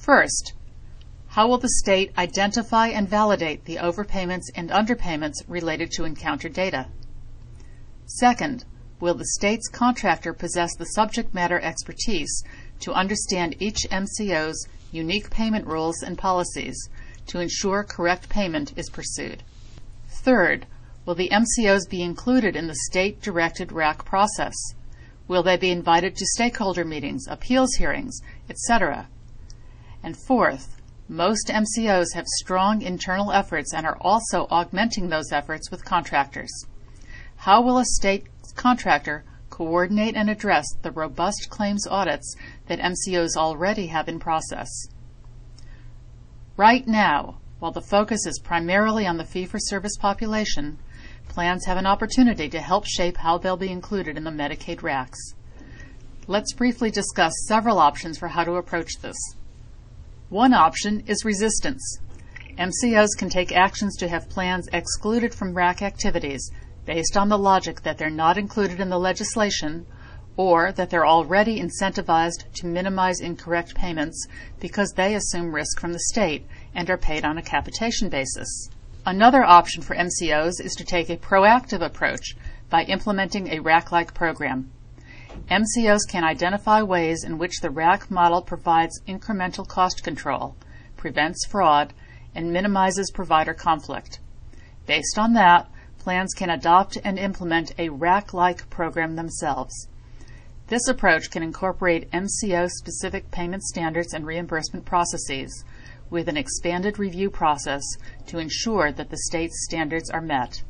First, how will the state identify and validate the overpayments and underpayments related to encountered data? Second, will the state's contractor possess the subject matter expertise to understand each MCO's unique payment rules and policies to ensure correct payment is pursued? Third, will the MCOs be included in the state-directed RAC process? Will they be invited to stakeholder meetings, appeals hearings, etc.? And fourth, most MCOs have strong internal efforts and are also augmenting those efforts with contractors. How will a state contractor coordinate and address the robust claims audits that MCOs already have in process? Right now, while the focus is primarily on the fee-for-service population, plans have an opportunity to help shape how they'll be included in the Medicaid RACs. Let's briefly discuss several options for how to approach this. One option is resistance. MCOs can take actions to have plans excluded from RAC activities based on the logic that they're not included in the legislation or that they're already incentivized to minimize incorrect payments because they assume risk from the state and are paid on a capitation basis. Another option for MCOs is to take a proactive approach by implementing a RAC-like program. MCOs can identify ways in which the RAC model provides incremental cost control, prevents fraud, and minimizes provider conflict. Based on that, plans can adopt and implement a RAC-like program themselves. This approach can incorporate MCO-specific payment standards and reimbursement processes with an expanded review process to ensure that the state's standards are met.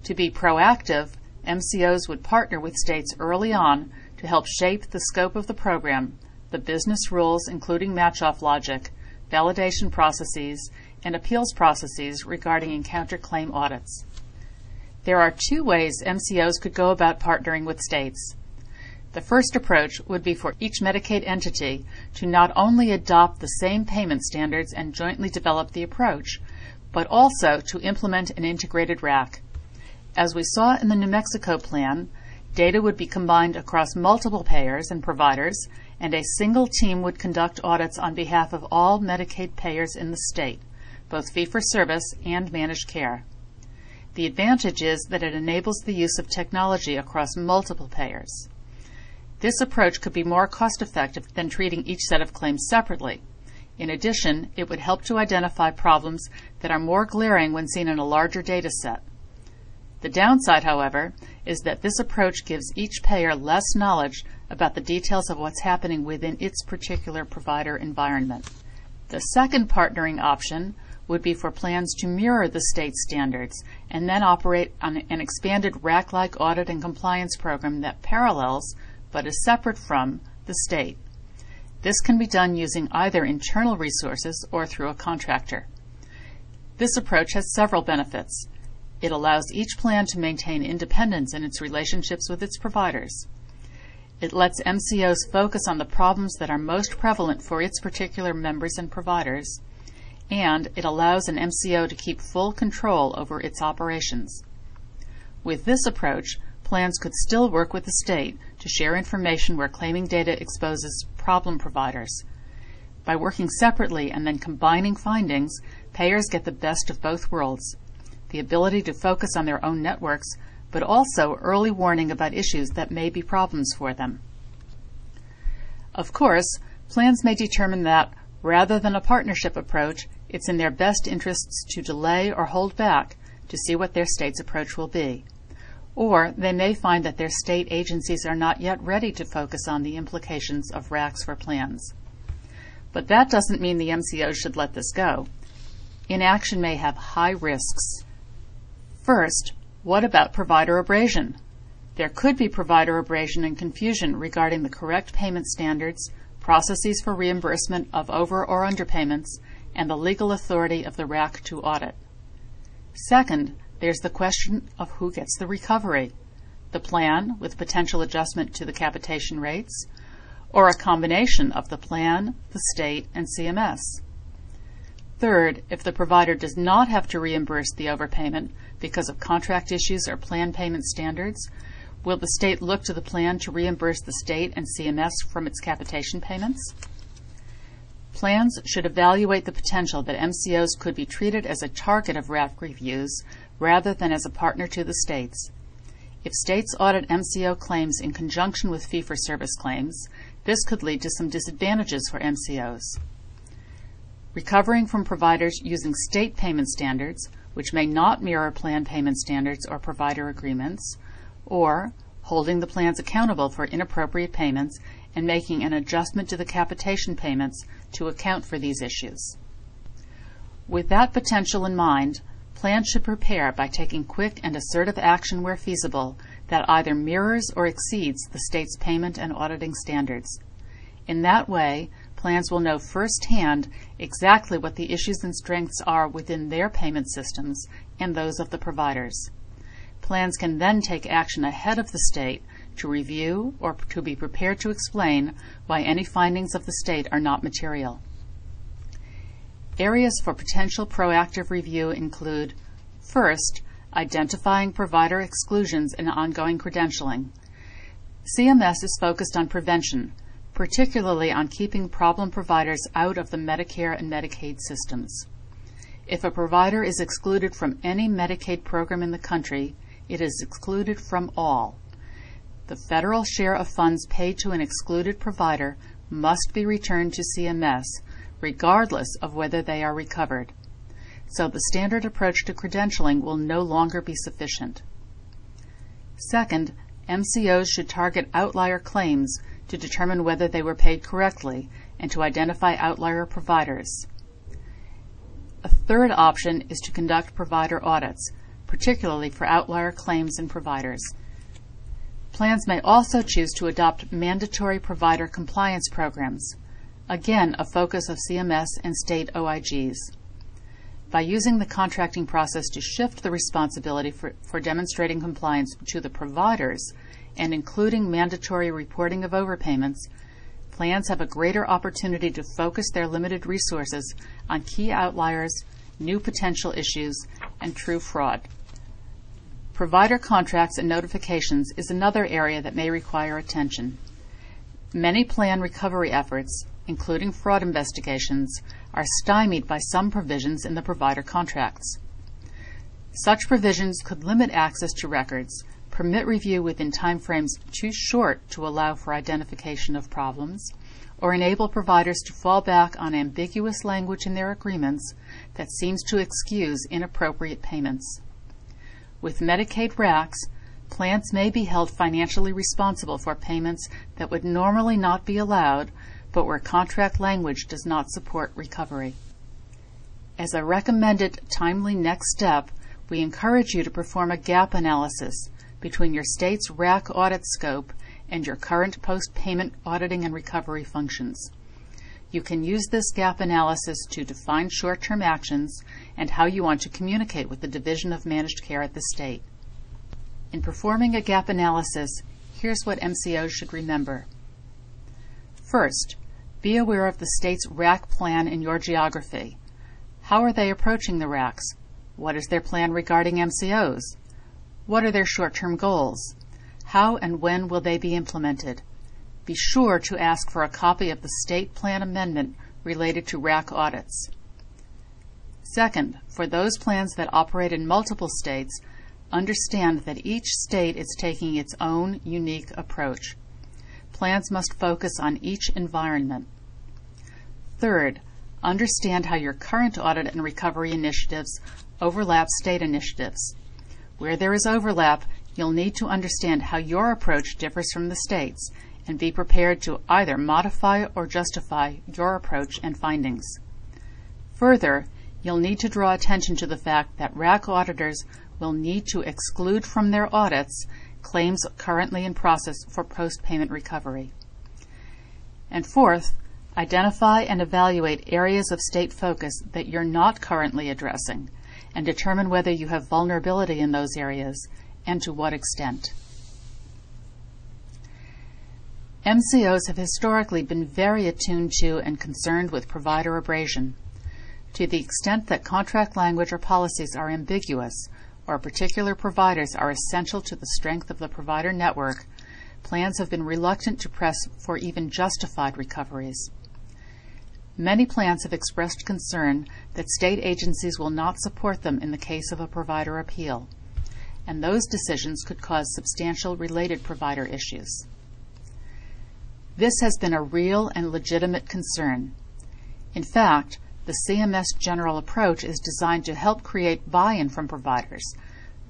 To be proactive, MCOs would partner with states early on to help shape the scope of the program, the business rules including match-off logic, validation processes, and appeals processes regarding encounter claim audits. There are two ways MCOs could go about partnering with states. The first approach would be for each Medicaid entity to not only adopt the same payment standards and jointly develop the approach, but also to implement an integrated RAC. As we saw in the New Mexico plan, data would be combined across multiple payers and providers, and a single team would conduct audits on behalf of all Medicaid payers in the state, both fee-for-service and managed care. The advantage is that it enables the use of technology across multiple payers. This approach could be more cost-effective than treating each set of claims separately. In addition, it would help to identify problems that are more glaring when seen in a larger data set. The downside, however, is that this approach gives each payer less knowledge about the details of what's happening within its particular provider environment. The second partnering option would be for plans to mirror the state standards and then operate on an expanded RAC-like audit and compliance program that parallels but is separate from the state. This can be done using either internal resources or through a contractor. This approach has several benefits. It allows each plan to maintain independence in its relationships with its providers. It lets MCOs focus on the problems that are most prevalent for its particular members and providers, and it allows an MCO to keep full control over its operations. With this approach, plans could still work with the state to share information where claiming data exposes problem providers. By working separately and then combining findings, payers get the best of both worlds: the ability to focus on their own networks, but also early warning about issues that may be problems for them. Of course, plans may determine that, rather than a partnership approach, it's in their best interests to delay or hold back to see what their state's approach will be. Or they may find that their state agencies are not yet ready to focus on the implications of RACs for plans. But that doesn't mean the MCOs should let this go. Inaction may have high risks. First, what about provider abrasion? There could be provider abrasion and confusion regarding the correct payment standards, processes for reimbursement of over or underpayments, and the legal authority of the RAC to audit. Second, there's the question of who gets the recovery: the plan with potential adjustment to the capitation rates, or a combination of the plan, the state, and CMS. Third, if the provider does not have to reimburse the overpayment because of contract issues or plan payment standards, will the state look to the plan to reimburse the state and CMS from its capitation payments? Plans should evaluate the potential that MCOs could be treated as a target of RAC reviews rather than as a partner to the states. If states audit MCO claims in conjunction with fee-for-service claims, this could lead to some disadvantages for MCOs. Recovering from providers using state payment standards, which may not mirror plan payment standards or provider agreements, or holding the plans accountable for inappropriate payments and making an adjustment to the capitation payments to account for these issues. With that potential in mind, plans should prepare by taking quick and assertive action where feasible that either mirrors or exceeds the state's payment and auditing standards. In that way, plans will know firsthand exactly what the issues and strengths are within their payment systems and those of the providers. Plans can then take action ahead of the state to review or to be prepared to explain why any findings of the state are not material. Areas for potential proactive review include, first, identifying provider exclusions and ongoing credentialing. CMS is focused on prevention, particularly on keeping problem providers out of the Medicare and Medicaid systems. If a provider is excluded from any Medicaid program in the country, it is excluded from all. The federal share of funds paid to an excluded provider must be returned to CMS, regardless of whether they are recovered. So the standard approach to credentialing will no longer be sufficient. Second, MCOs should target outlier claims to determine whether they were paid correctly and to identify outlier providers. A third option is to conduct provider audits, particularly for outlier claims and providers. Plans may also choose to adopt mandatory provider compliance programs, again a focus of CMS and state OIGs. By using the contracting process to shift the responsibility for demonstrating compliance to the providers and including mandatory reporting of overpayments, plans have a greater opportunity to focus their limited resources on key outliers, new potential issues, and true fraud. Provider contracts and notifications is another area that may require attention. Many plan recovery efforts, including fraud investigations, are stymied by some provisions in the provider contracts. Such provisions could limit access to records, permit review within timeframes too short to allow for identification of problems, or enable providers to fall back on ambiguous language in their agreements that seems to excuse inappropriate payments. With Medicaid RACs, plans may be held financially responsible for payments that would normally not be allowed, but where contract language does not support recovery. As a recommended timely next step, we encourage you to perform a gap analysis between your state's RAC audit scope and your current post-payment auditing and recovery functions. You can use this gap analysis to define short-term actions and how you want to communicate with the Division of Managed Care at the state. In performing a gap analysis, here's what MCOs should remember. First, be aware of the state's RAC plan in your geography. How are they approaching the RACs? What is their plan regarding MCOs? What are their short-term goals? How and when will they be implemented? Be sure to ask for a copy of the state plan amendment related to RAC audits. Second, for those plans that operate in multiple states, understand that each state is taking its own unique approach. Plans must focus on each environment. Third, understand how your current audit and recovery initiatives overlap state initiatives. Where there is overlap, you'll need to understand how your approach differs from the state's and be prepared to either modify or justify your approach and findings. Further, you'll need to draw attention to the fact that RAC auditors will need to exclude from their audits claims currently in process for post-payment recovery. And fourth, identify and evaluate areas of state focus that you're not currently addressing and determine whether you have vulnerability in those areas and to what extent. MCOs have historically been very attuned to and concerned with provider abrasion. To the extent that contract language or policies are ambiguous or particular providers are essential to the strength of the provider network, plans have been reluctant to press for even justified recoveries. Many plans have expressed concern that state agencies will not support them in the case of a provider appeal, and those decisions could cause substantial related provider issues. This has been a real and legitimate concern. In fact, the CMS general approach is designed to help create buy-in from providers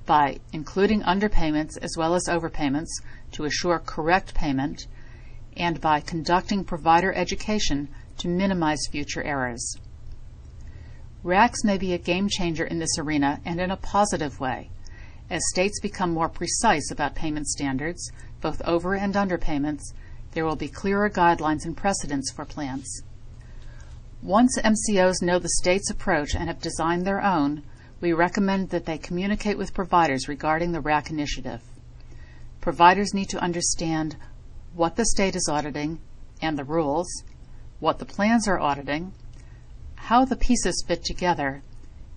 by including underpayments as well as overpayments to assure correct payment, and by conducting provider education to minimize future errors. RACs may be a game changer in this arena and in a positive way. As states become more precise about payment standards, both over and underpayments, there will be clearer guidelines and precedents for plans. Once MCOs know the state's approach and have designed their own, we recommend that they communicate with providers regarding the RAC initiative. Providers need to understand what the state is auditing and the rules, what the plans are auditing, how the pieces fit together,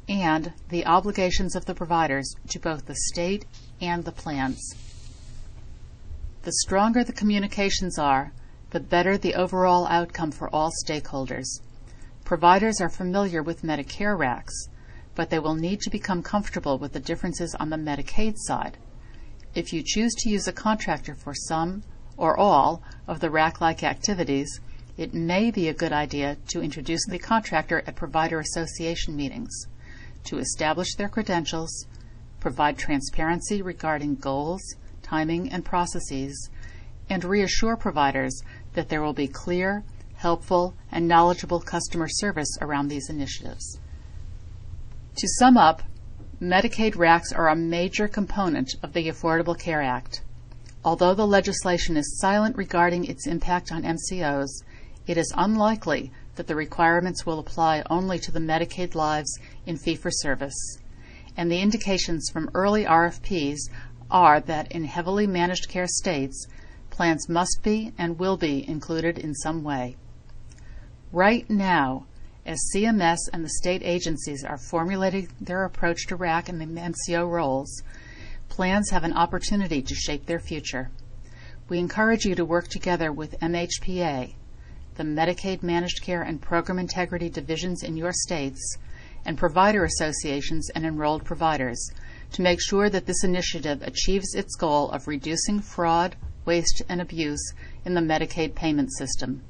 and the obligations of the providers to both the state and the plans. The stronger the communications are, the better the overall outcome for all stakeholders. Providers are familiar with Medicare RACs, but they will need to become comfortable with the differences on the Medicaid side. If you choose to use a contractor for some or all of the RAC-like activities, it may be a good idea to introduce the contractor at provider association meetings to establish their credentials, provide transparency regarding goals, timing, and processes, and reassure providers that there will be clear, helpful, and knowledgeable customer service around these initiatives. To sum up, Medicaid RACs are a major component of the Affordable Care Act. Although the legislation is silent regarding its impact on MCOs, it is unlikely that the requirements will apply only to the Medicaid lives in fee-for-service, and the indications from early RFPs are that in heavily managed care states, plans must be and will be included in some way. Right now, as CMS and the state agencies are formulating their approach to RAC and the MCO roles, plans have an opportunity to shape their future. We encourage you to work together with MHPA, the Medicaid Managed Care and Program Integrity divisions in your states, and provider associations and enrolled providers to make sure that this initiative achieves its goal of reducing fraud, waste, and abuse in the Medicaid payment system,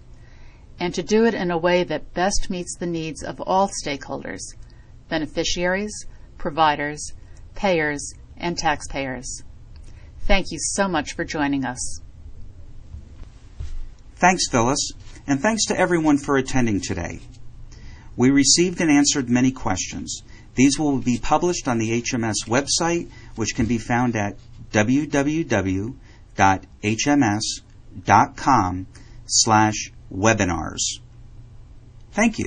and to do it in a way that best meets the needs of all stakeholders, beneficiaries, providers, payers, and taxpayers. Thank you so much for joining us. Thanks, Phyllis, and thanks to everyone for attending today. We received and answered many questions. These will be published on the HMS website, which can be found at www.hms.com/webinars. Thank you.